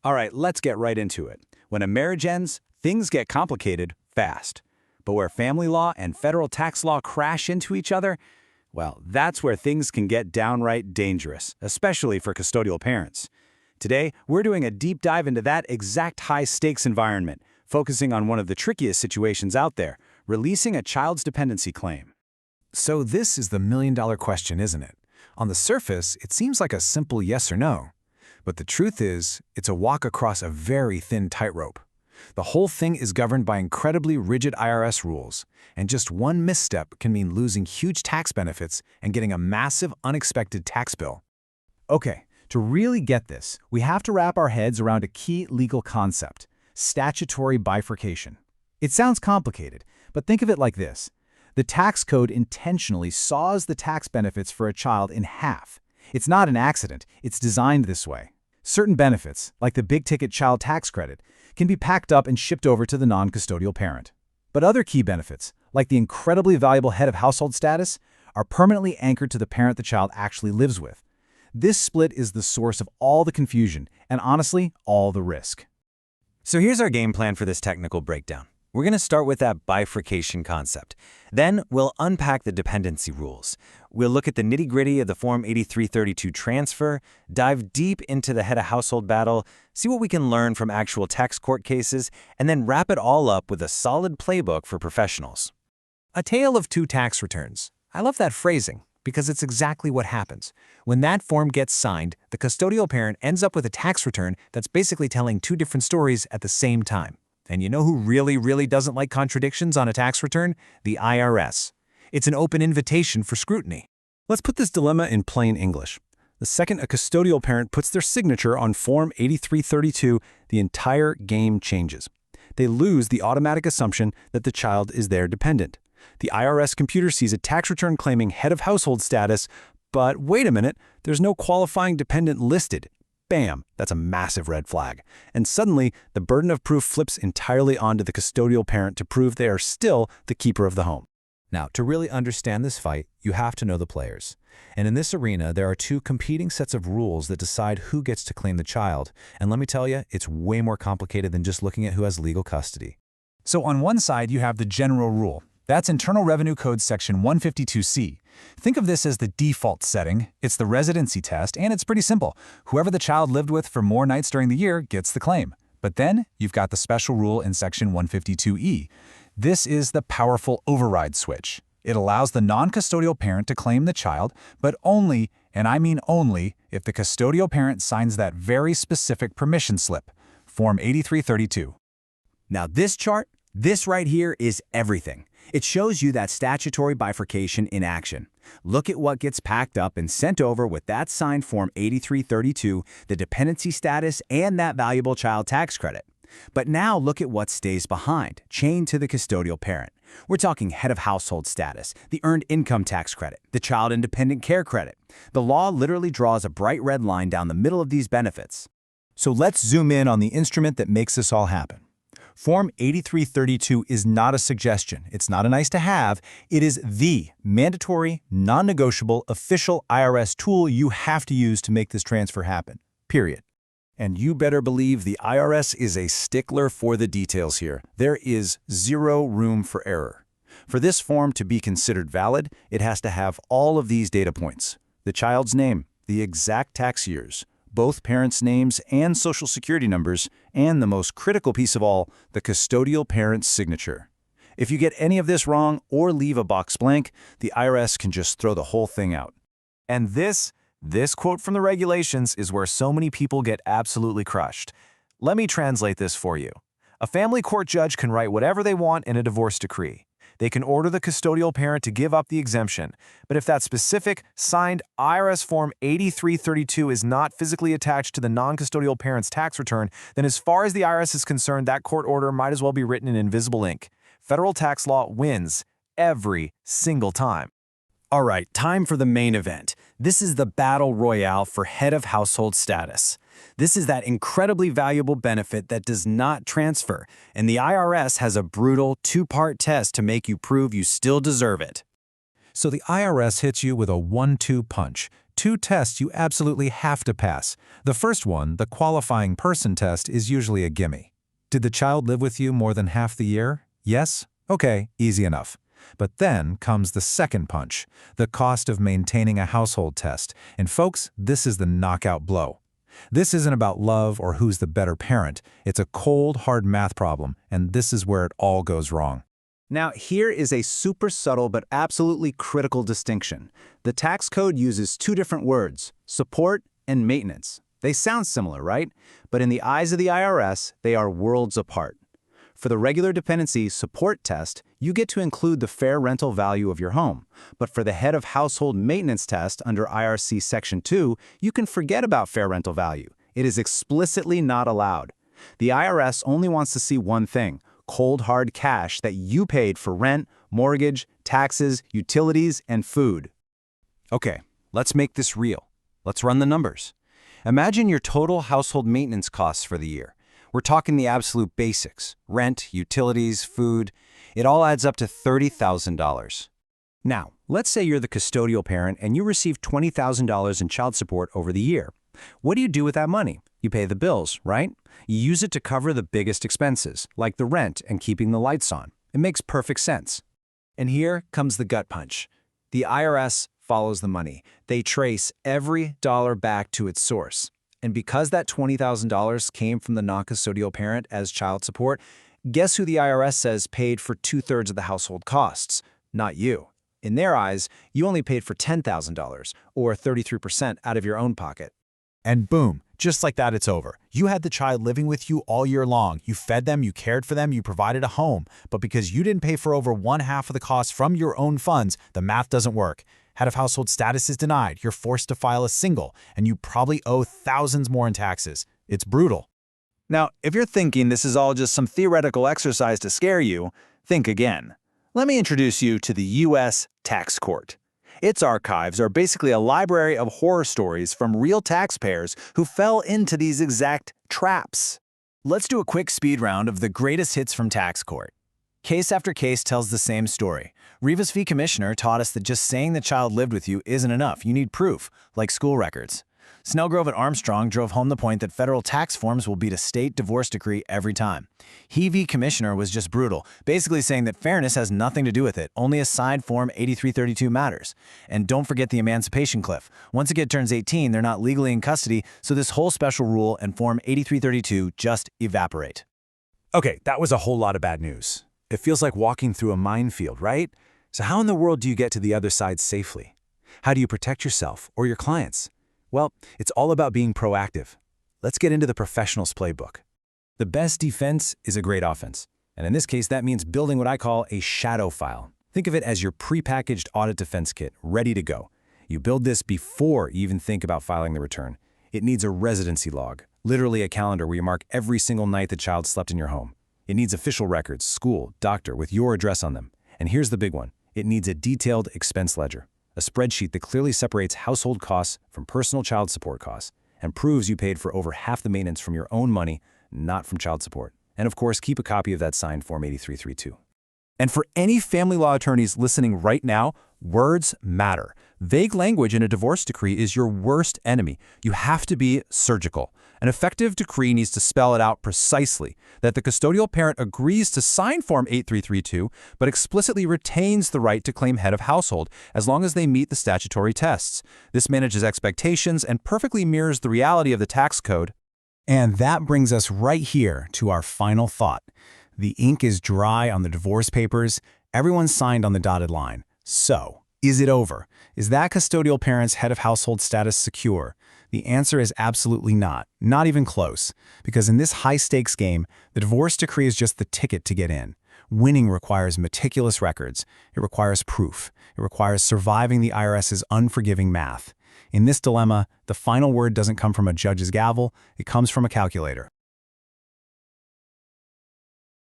All right, let's get right into it. When a marriage ends, things get complicated fast. But where family law and federal tax law crash into each other, well, that's where things can get downright dangerous, especially for custodial parents. Today, we're doing a deep dive into that exact high-stakes environment, focusing on one of the trickiest situations out there, releasing a child's dependency claim. So this is the million-dollar question, isn't it? On the surface, it seems like a simple yes or no. But the truth is, it's a walk across a very thin tightrope. The whole thing is governed by incredibly rigid IRS rules, and just one misstep can mean losing huge tax benefits and getting a massive, unexpected tax bill. Okay, to really get this, we have to wrap our heads around a key legal concept: statutory bifurcation. It sounds complicated, but think of it like this. The tax code intentionally saws the tax benefits for a child in half. It's not an accident, it's designed this way. Certain benefits, like the big-ticket child tax credit, can be packed up and shipped over to the non-custodial parent. But other key benefits, like the incredibly valuable head of household status, are permanently anchored to the parent the child actually lives with. This split is the source of all the confusion, and honestly, all the risk. So here's our game plan for this technical breakdown. We're going to start with that bifurcation concept. Then we'll unpack the dependency rules. We'll look at the nitty-gritty of the Form 8332 transfer, dive deep into the head of household battle, see what we can learn from actual tax court cases, and then wrap it all up with a solid playbook for professionals. A tale of two tax returns. I love that phrasing because it's exactly what happens. When that form gets signed, the custodial parent ends up with a tax return that's basically telling two different stories at the same time. And you know who really doesn't like contradictions on a tax return? The IRS. It's an open invitation for scrutiny. Let's put this dilemma in plain English. The second a custodial parent puts their signature on Form 8332, the entire game changes. They lose the automatic assumption that the child is their dependent. The IRS computer sees a tax return claiming head of household status, but wait a minute, there's no qualifying dependent listed. Bam, that's a massive red flag. And suddenly, the burden of proof flips entirely onto the custodial parent to prove they are still the keeper of the home. Now, to really understand this fight, you have to know the players. And in this arena, there are two competing sets of rules that decide who gets to claim the child. And let me tell you, it's way more complicated than just looking at who has legal custody. So on one side, you have the general rule. That's Internal Revenue Code Section 152C. Think of this as the default setting. It's the residency test, and it's pretty simple. Whoever the child lived with for more nights during the year gets the claim. But then you've got the special rule in Section 152E. This is the powerful override switch. It allows the non-custodial parent to claim the child, but only, and I mean only, if the custodial parent signs that very specific permission slip, Form 8332. Now this chart, this right here is everything. It shows you that statutory bifurcation in action. Look at what gets packed up and sent over with that signed Form 8332, the dependency status, and that valuable child tax credit. But now look at what stays behind, chained to the custodial parent. We're talking head of household status, the earned income tax credit, the child independent care credit. The law literally draws a bright red line down the middle of these benefits. So let's zoom in on the instrument that makes this all happen. Form 8332 is not a suggestion. It's not a nice to have. It is the mandatory, non-negotiable, official IRS tool you have to use to make this transfer happen, period. And you better believe the IRS is a stickler for the details here. There is zero room for error. For this form to be considered valid, it has to have all of these data points: the child's name, the exact tax years, both parents' names and social security numbers, and the most critical piece of all, the custodial parent's signature. If you get any of this wrong or leave a box blank, the IRS can just throw the whole thing out. And this quote from the regulations is where so many people get absolutely crushed. Let me translate this for you. A family court judge can write whatever they want in a divorce decree. They can order the custodial parent to give up the exemption, but if that specific, signed IRS Form 8332 is not physically attached to the non-custodial parent's tax return, then as far as the IRS is concerned, that court order might as well be written in invisible ink. Federal tax law wins every single time. All right, time for the main event. This is the battle royale for head of household status. This is that incredibly valuable benefit that does not transfer, and the IRS has a brutal two-part test to make you prove you still deserve it. So the IRS hits you with a 1-2 punch. two tests you absolutely have to pass. The first one, the qualifying person test, is usually a gimme. Did the child live with you more than half the year? Yes? Okay, easy enough. But then comes the second punch, the cost of maintaining a household test. And folks, this is the knockout blow. This isn't about love or who's the better parent. It's a cold, hard math problem, and this is where it all goes wrong. Now, here is a super subtle but absolutely critical distinction. The tax code uses two different words, support and maintenance. They sound similar, right? But in the eyes of the IRS, they are worlds apart. For the regular dependency support test, you get to include the fair rental value of your home. But for the head of household maintenance test under IRC Section 2, you can forget about fair rental value. It is explicitly not allowed. The IRS only wants to see one thing, cold hard cash that you paid for rent, mortgage, taxes, utilities, and food. Okay, let's make this real. Let's run the numbers. Imagine your total household maintenance costs for the year. We're talking the absolute basics, rent, utilities, food. It all adds up to $30,000. Now, let's say you're the custodial parent and you receive $20,000 in child support over the year. What do you do with that money? You pay the bills, right? You use it to cover the biggest expenses, like the rent and keeping the lights on. It makes perfect sense. And here comes the gut punch. The IRS follows the money. They trace every dollar back to its source. And because that $20,000 came from the non-custodial parent as child support, guess who the IRS says paid for 2/3 of the household costs? Not you. In their eyes, you only paid for $10,000, or 33% out of your own pocket. And boom, just like that, it's over. You had the child living with you all year long. You fed them, you cared for them, you provided a home. But because you didn't pay for over one half of the costs from your own funds, the math doesn't work. Head of household status is denied. You're forced to file a single, and you probably owe thousands more in taxes. It's brutal. Now, if you're thinking this is all just some theoretical exercise to scare you, think again. Let me introduce you to the U.S. Tax Court. Its archives are basically a library of horror stories from real taxpayers who fell into these exact traps. Let's do a quick speed round of the greatest hits from tax court. Case after case tells the same story. Rivas v. Commissioner taught us that just saying the child lived with you isn't enough. You need proof, like school records. Snellgrove at Armstrong drove home the point that federal tax forms will beat a state divorce decree every time. He v. Commissioner was just brutal, basically saying that fairness has nothing to do with it, only a signed Form 8332 matters. And don't forget the emancipation cliff. Once a kid turns 18, they're not legally in custody, so this whole special rule and Form 8332 just evaporate. Okay, that was a whole lot of bad news. It feels like walking through a minefield, right? So how in the world do you get to the other side safely? How do you protect yourself or your clients? Well, it's all about being proactive. Let's get into the professional's playbook. The best defense is a great offense. And in this case, that means building what I call a shadow file. Think of it as your prepackaged audit defense kit, ready to go. You build this before you even think about filing the return. It needs a residency log, literally a calendar where you mark every single night the child slept in your home. It needs official records, school, doctor, with your address on them. And here's the big one. It needs a detailed expense ledger, a spreadsheet that clearly separates household costs from personal child support costs and proves you paid for over half the maintenance from your own money, not from child support. And of course, keep a copy of that signed Form 8332. And for any family law attorneys listening right now, words matter. Vague language in a divorce decree is your worst enemy. You have to be surgical. An effective decree needs to spell it out precisely, that the custodial parent agrees to sign Form 8332, but explicitly retains the right to claim head of household as long as they meet the statutory tests. This manages expectations and perfectly mirrors the reality of the tax code. And that brings us right here to our final thought. The ink is dry on the divorce papers. Everyone's signed on the dotted line. So, is it over? Is that custodial parent's head of household status secure? The answer is absolutely not even close. Because in this high-stakes game, the divorce decree is just the ticket to get in. Winning requires meticulous records. It requires proof. It requires surviving the IRS's unforgiving math. In this dilemma, the final word doesn't come from a judge's gavel, it comes from a calculator.